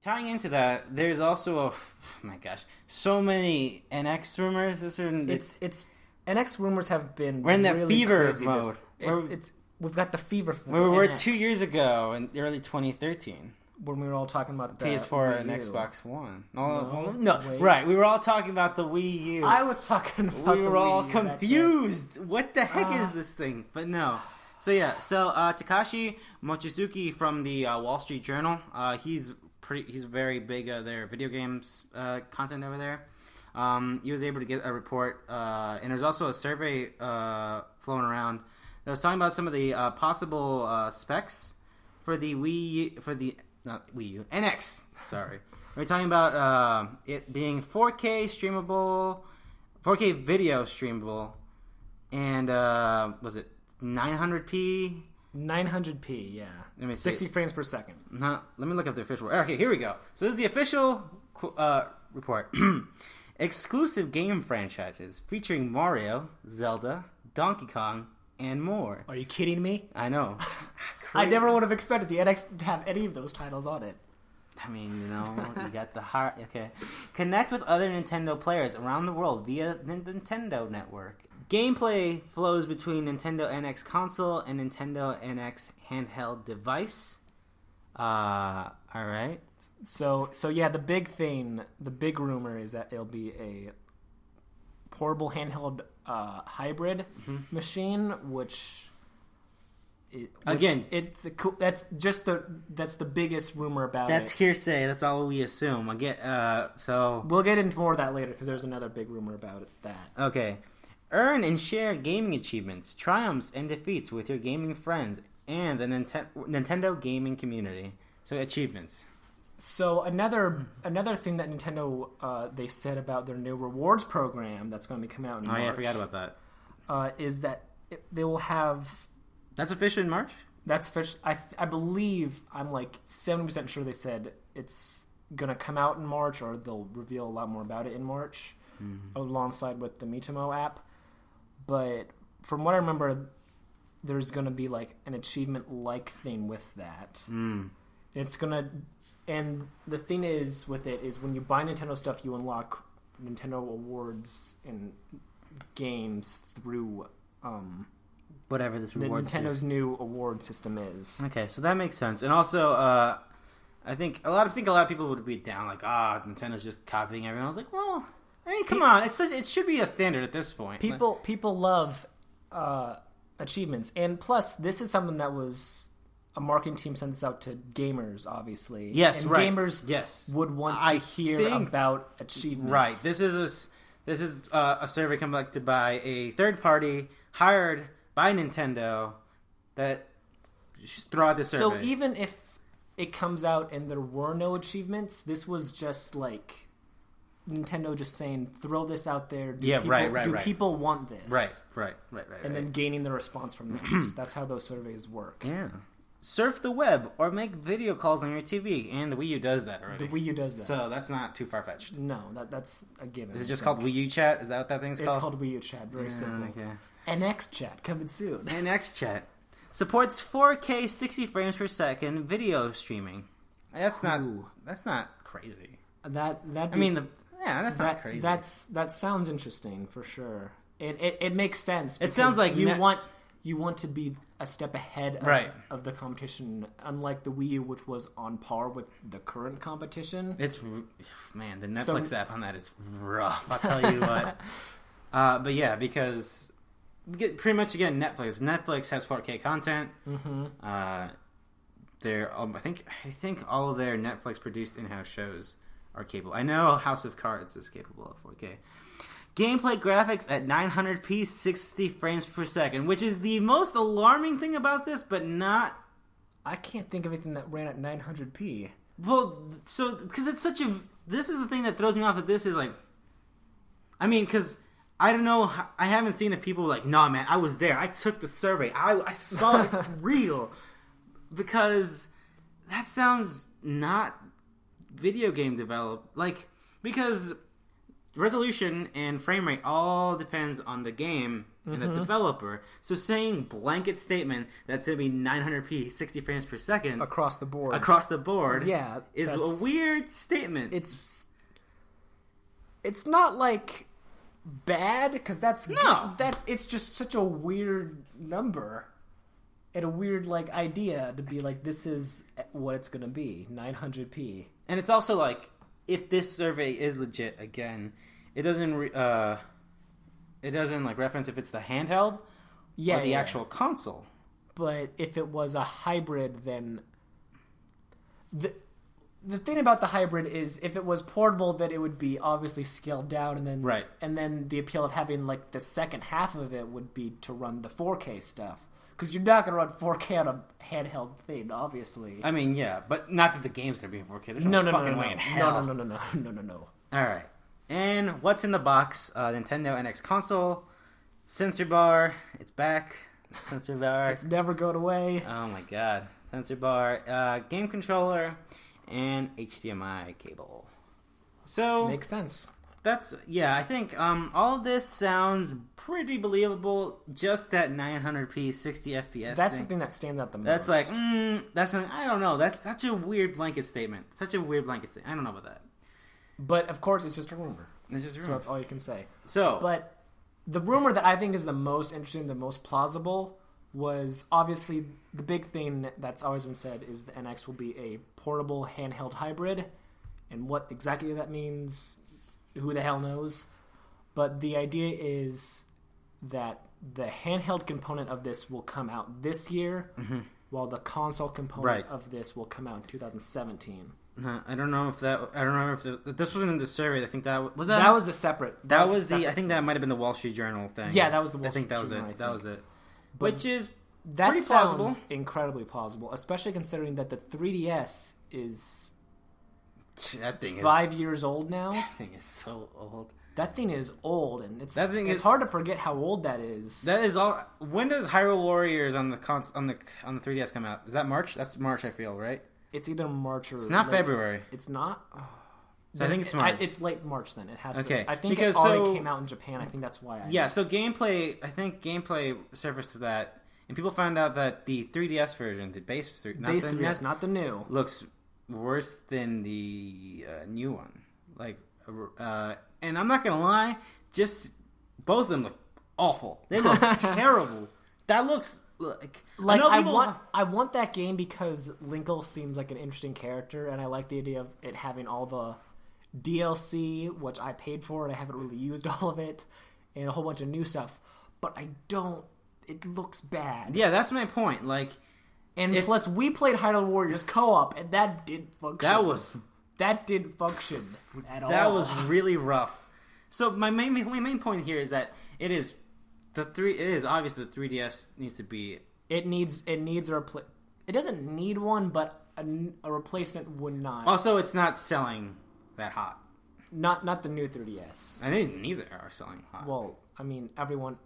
tying into that, there's also my gosh, so many NX rumors. It's NX rumors have been. We're in that really fever crazy mode. We've got the fever. Where we were 2 years ago in early 2013 when we were all talking about the PS4 and Wii U. Xbox One. No, right. We were all talking about the Wii U. I was talking about. We were all confused. What the heck is this thing? But no. So Takashi Mochizuki from the Wall Street Journal. He's very big their video games content over there. He was able to get a report, and there's also a survey flowing around that was talking about some of the possible specs for the NX. Sorry, we're talking about it being 4K streamable, 4K video streamable, and was it 900p? 900p, yeah. Let me 60 frames per second. Let me look up the official. Okay, here we go. So this is the official report. Exclusive game franchises featuring Mario, Zelda, Donkey Kong, and more. Are you kidding me? I know. I never would have expected the NX to have any of those titles on it. I mean, you got the heart. Okay. Connect with other Nintendo players around the world via the Nintendo network. Gameplay flows between Nintendo NX console and Nintendo NX handheld device. All right. So yeah, the big rumor is that it'll be a portable handheld hybrid machine, it's a cool. That's the biggest rumor about it. That's hearsay. That's all we assume. We'll get into more of that later because there's another big rumor about that. Okay. Earn and share gaming achievements, triumphs, and defeats with your gaming friends and the Nintendo gaming community. So achievements. So another thing that Nintendo they said about their new rewards program that's going to be coming out in March. Oh yeah, I forgot about that. Is that they will have. That's official in March? That's official. I believe I'm like 70% sure they said it's going to come out in March, or they'll reveal a lot more about it in March, alongside with the Miitomo app. But from what I remember, there's going to be like an achievement-like thing with that. It's going to... And the thing is with it is when you buy Nintendo stuff, you unlock Nintendo awards and games through... whatever this reward Nintendo's new award system is. Okay, so that makes sense. And also, I think a lot of people would be down like, Nintendo's just copying everyone. I was like, well... I mean, come on! It should be a standard at this point. People love achievements, and plus, this is something that was a marketing team sent this out to gamers, obviously. Yes, and right. Gamers would want to hear about achievements. Right. This is a survey conducted by a third party hired by Nintendo that threw out this survey. So even if it comes out and there were no achievements, this was just like Nintendo just saying, throw this out there. Do people want this? Right. And then gaining the response from them. That's how those surveys work. Yeah. Surf the web or make video calls on your TV. And the Wii U does that already. The Wii U does that. So that's not too far-fetched. No, that's a given. Is it just called Wii U Chat? Is that what that thing's called? It's called Wii U Chat. Very simple. Okay. NX Chat coming soon. NX Chat. Supports 4K 60 frames per second video streaming. That's not crazy. That's not crazy. That sounds interesting for sure. It makes sense. It sounds like you want to be a step ahead of the competition, unlike the Wii U, which was on par with the current competition. The Netflix app on that is rough. I'll tell you what. But yeah, because pretty much again Netflix has 4K content. I think all of their Netflix produced in-house shows are capable. I know House of Cards is capable of 4K. Gameplay graphics at 900p 60 frames per second, which is the most alarming thing about this, but not... I can't think of anything that ran at 900p. Well, so, because it's such a... This is the thing that throws me off, that this is like... I mean, because I don't know, I haven't seen if people were like, nah, man, I was there. I took the survey. I saw it's real. Because that sounds not video game developed. Like, because resolution and frame rate all depends on the game and the developer. So saying blanket statement that's going to be 900p, 60 frames per second across the board, yeah, is a weird statement. It's not like bad because it's just such a weird number and a weird like idea to be like this is what it's going to be, 900p. And it's also like if this survey is legit again, it doesn't like reference if it's the handheld or the actual console. But if it was a hybrid, then the thing about the hybrid is if it was portable, that it would be obviously scaled down, and then and then the appeal of having like the second half of it would be to run the 4K stuff, because you're not going to run 4K on a handheld thing, obviously. I mean, yeah, but not that the games are being 4K. There's no fucking way in hell. No. All right, and what's in the box? Nintendo NX console, sensor bar. It's back. Sensor bar. It's never going away. Oh my god, sensor bar, game controller, and HDMI cable. So makes sense. I think all of this sounds pretty believable. Just that 900p 60 FPS. That's the thing that stands out the most. That's like I don't know. That's such a weird blanket statement. I don't know about that. But of course, it's just a rumor. So that's all you can say. But the rumor that I think is the most interesting, the most plausible, was obviously the big thing that's always been said is the NX will be a portable handheld hybrid, and what exactly that means, who the hell knows. But the idea is that the handheld component of this will come out this year, while the console component of this will come out in 2017. I don't know if this wasn't in the survey. I think that was a separate. I think that might have been the Wall Street Journal thing. Yeah, that was the Wall Street Journal. I think that was it. But which is that pretty plausible. Sounds incredibly plausible, especially considering that the 3DS is 5 years old now. That thing is so old. That thing is old, and it's hard to forget how old that is. That is all. When does Hyrule Warriors on the 3DS come out? Is that March? That's March, I feel, right? It's either March or... It's not February. It's not? Oh. So I think it's March. It's late March then. It has to be. I think it already came out in Japan. I think that's why so gameplay... I think gameplay surfaced to that, and people found out that the 3DS version, the base 3DS, not the new, looks worse than the new one. And I'm not gonna lie, just both of them look awful. They look terrible. That looks... I want that game because Linkle seems like an interesting character, and I like the idea of it having all the DLC, which I paid for, and I haven't really used all of it, and a whole bunch of new stuff. But I don't. It looks bad. Yeah, that's my point. Plus, we played Hyrule Warriors co-op, and that didn't function. That didn't function at all. That was really rough. So my main point here is that it is obvious the 3DS needs to be... It needs a replacement. It doesn't need one, but a replacement would not. Also, it's not selling that hot. Not the new 3DS. I think neither are selling hot. Well, I mean, everyone...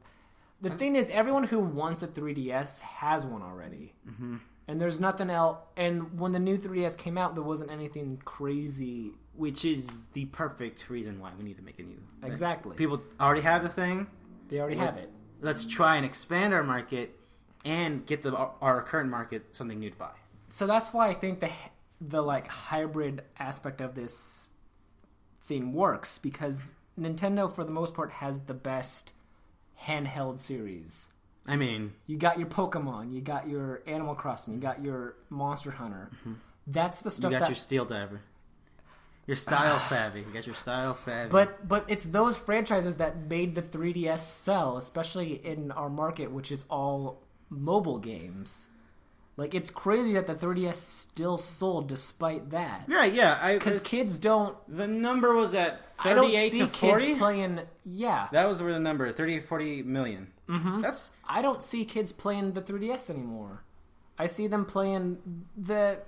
The thing is, everyone who wants a 3DS has one already. Mm-hmm. And there's nothing else... And when the new 3DS came out, there wasn't anything crazy... Which is the perfect reason why we need to make a new... Exactly. People already have the thing. They already have it. Let's try and expand our market and get our current market something new to buy. So that's why I think the hybrid aspect of this thing works, because Nintendo, for the most part, has the best handheld series. I mean... You got your Pokemon, you got your Animal Crossing, you got your Monster Hunter. Mm-hmm. That's the stuff You got your Steel Diver. Your style savvy. You got your style savvy. But it's those franchises that made the 3DS sell, especially in our market, which is all mobile games. It's crazy that the 3DS still sold despite that. Right, yeah. Because kids don't... The number was at 38 I don't see to 40? Kids playing... Yeah. That was where the number is. 38, 40 million. Mm-hmm. I don't see kids playing the 3DS anymore. I see them playing the...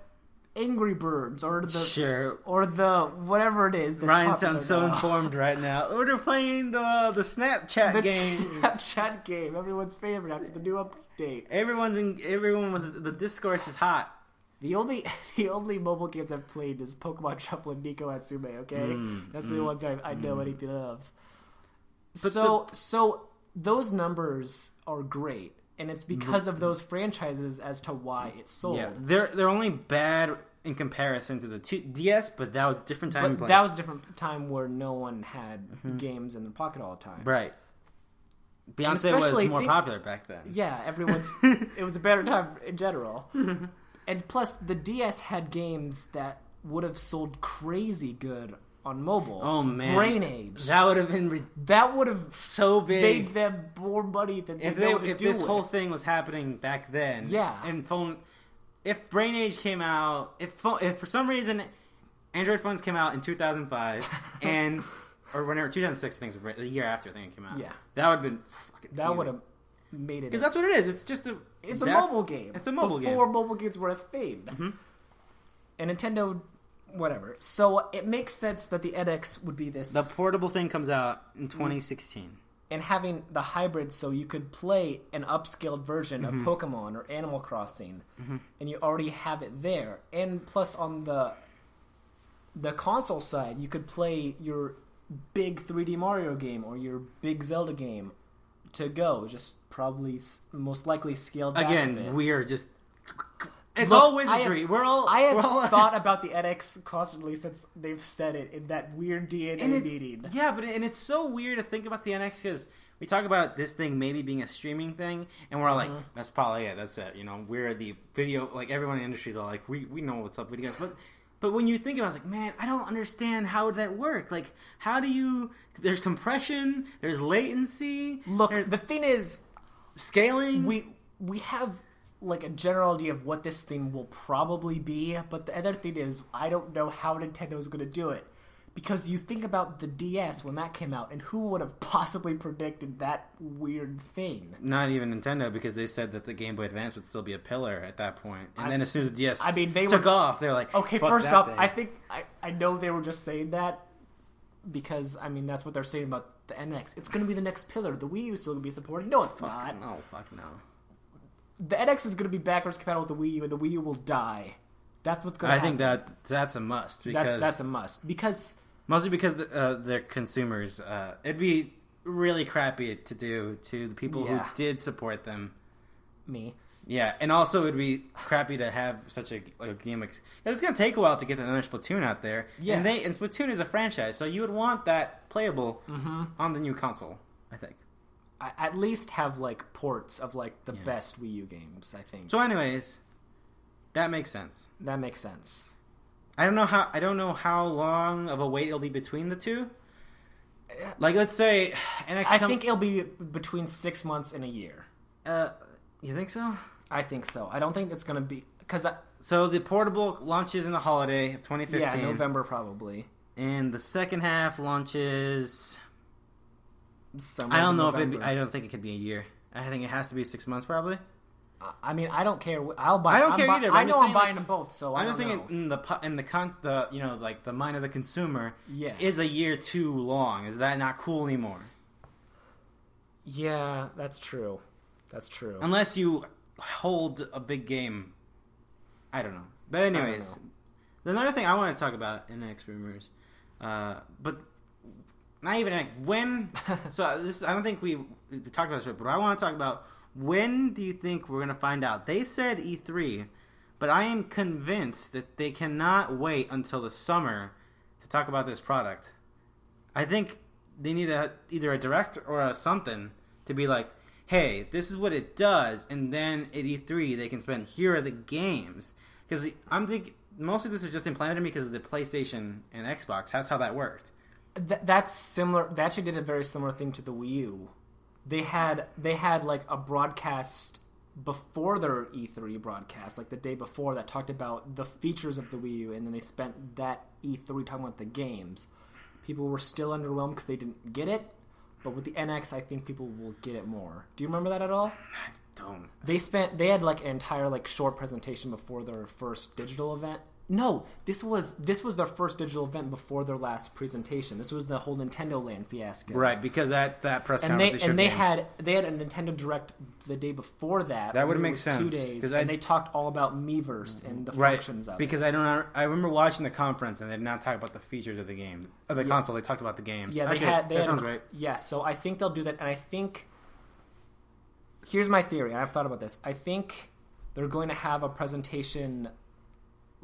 Angry Birds or the whatever it is. That's Ryan sounds so informed right now. They're playing the Snapchat game. Snapchat game, everyone's favorite after the new update. The discourse is hot. The only mobile games I've played is Pokemon Shuffle and Nico Atsume. Okay, that's the ones I know anything of. But so those numbers are great, and it's because of those franchises as to why it's sold. Yeah, they're only bad in comparison to the DS, but that was a different time and place. That was a different time where no one had games in their pocket all the time. Right. Beyonce was more popular back then. Yeah, it was a better time in general. And plus, the DS had games that would have sold crazy good on mobile. Oh, man. Brain Age. That would have been... That would have so big. made them more money than if this whole thing was happening back then. Yeah. And phone... If Brain Age came out... If for some reason Android phones came out in 2005 and... Or whenever 2006, I think was the year after I think it came out. Yeah, that would have been fucking. That would have made it because that's what it is. It's just a mobile game. It's a mobile game before mobile games were a thing. And Nintendo, whatever. So it makes sense that the NX would be this. The portable thing comes out in 2016, and having the hybrid, so you could play an upscaled version of Pokemon or Animal Crossing, and you already have it there. And plus, on the console side, you could play your big 3D Mario game or your big Zelda game to go, just probably most likely scaled back a bit. We're just all wizardry. I have thought about the NX constantly since they've said it in that weird DNA meeting. Yeah, but it's so weird to think about the NX because we talk about this thing maybe being a streaming thing, and we're all like, that's probably it. That's it. We're the video, like everyone in the industry is all like, we know what's up with you guys, But when you think about it, I was like, man, I don't understand how would that work. Like, how do you... There's compression, there's latency. Look, the thing is... Scaling. We have, like, a general idea of what this thing will probably be. But the other thing is, I don't know how Nintendo's going to do it. Because you think about the DS when that came out, and who would have possibly predicted that weird thing? Not even Nintendo, because they said that the Game Boy Advance would still be a pillar at that point. And then as soon as the DS took off, they're like, okay, first off, I think I know they were just saying that because, that's what they're saying about the NX. It's going to be the next pillar. The Wii U is still going to be supported. No, it's not. No, fuck no. The NX is going to be backwards compatible with the Wii U, and the Wii U will die. That's what's going to happen. I think that's a must. Because that's a must. Mostly because they're consumers. It'd be really crappy to do to the people who did support them. Me. Yeah, and also it'd be crappy to have such a game. It's going to take a while to get another Splatoon out there. Yeah. And Splatoon is a franchise, so you would want that playable on the new console, I think. I at least have, like, ports of, like, the best Wii U games, I think. So anyways, that makes sense. I don't know how long of a wait it'll be between the two. Like, let's say NX. I think it'll be between 6 months and a year. You think so? I think so. I don't think it's going to be so the portable launches in the holiday of 2015. Yeah, November probably. And the second half launches. Somewhere I don't know November. I don't think it could be a year. I think it has to be 6 months probably. I don't care. I'll buy. I don't care either. I know I'm buying them both, so I'm just thinking in the mind of the consumer. Yeah. Is a year too long? Is that not cool anymore? Yeah, that's true. Unless you hold a big game. I don't know. But anyways, another thing I want to talk about in NX rumors, but not even when. So this, I don't think we talked about this, but I want to talk about. When do you think we're going to find out? They said E3, but I am convinced that they cannot wait until the summer to talk about this product. I think they need either a direct or a something to be like, hey, this is what it does, and then at E3 they can spend, here are the games. Because I'm thinking, mostly this is just implanted in me because of the PlayStation and Xbox. That's how that worked. That's similar. They actually did a very similar thing to the Wii U. They had like a broadcast before their E3 broadcast, like the day before, that talked about the features of the Wii U, and then they spent that E3 talking about the games. People were still underwhelmed because they didn't get it, but with the NX, I think people will get it more. Do you remember that at all? don't. They had like an entire like short presentation before their first digital event. No, this was their first digital event before their last presentation. This was the whole Nintendo Land fiasco. Right, because at that press conference they had a Nintendo Direct the day before that. That would make sense 2 days, and they talked all about Miiverse and the functions of it. Because I remember watching the conference and they did not talk about the features of the game, of the console. They talked about the games. Yeah, that sounds right. Yeah, so I think they'll do that, and I think here's my theory, and I've thought about this. I think they're going to have a presentation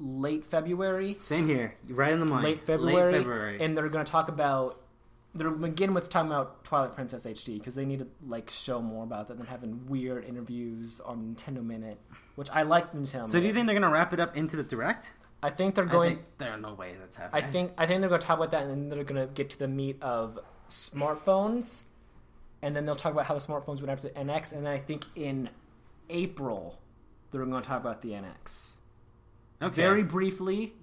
late February. Same here. You're right in the money. Late February. And they're going to talk about... They'll begin with talking about Twilight Princess HD, because they need to like show more about that than having weird interviews on Nintendo Minute, which I like Nintendo Minute. So do you think they're going to wrap it up into the Direct? I think they're going... There's no way that's happening. I think they're going to talk about that, and then they're going to get to the meat of smartphones, and then they'll talk about how the smartphones went after the NX, and then I think in April they're going to talk about the NX. Okay. Very briefly,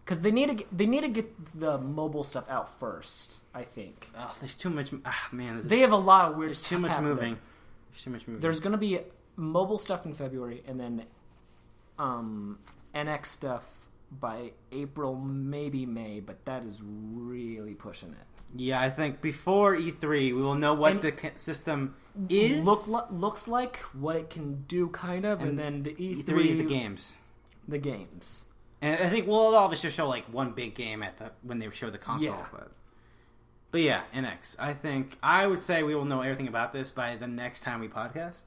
because they need to get the mobile stuff out first. I think. Oh, there's too much. Man, they have a lot of weird. There's too much moving. There's too much moving. There's going to be mobile stuff in February, and then NX stuff by April, maybe May. But that is really pushing it. Yeah, I think before E3 we will know what the system is. Looks like what it can do, kind of, and then the E3 is the games. The games. And I think we'll obviously show like one big game when they show the console. Yeah. But yeah, NX. I would say we will know everything about this by the next time we podcast.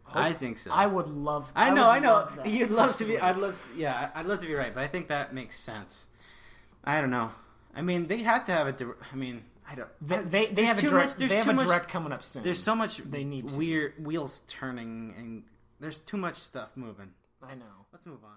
I think so. I would love. I know. You'd love to be. I'd love to be right, but I think that makes sense. I don't know. I mean, they have to have a. I don't. They have a direct. They have a direct coming up soon. There's so much. They need weird wheels turning, and there's too much stuff moving. I know. Let's move on.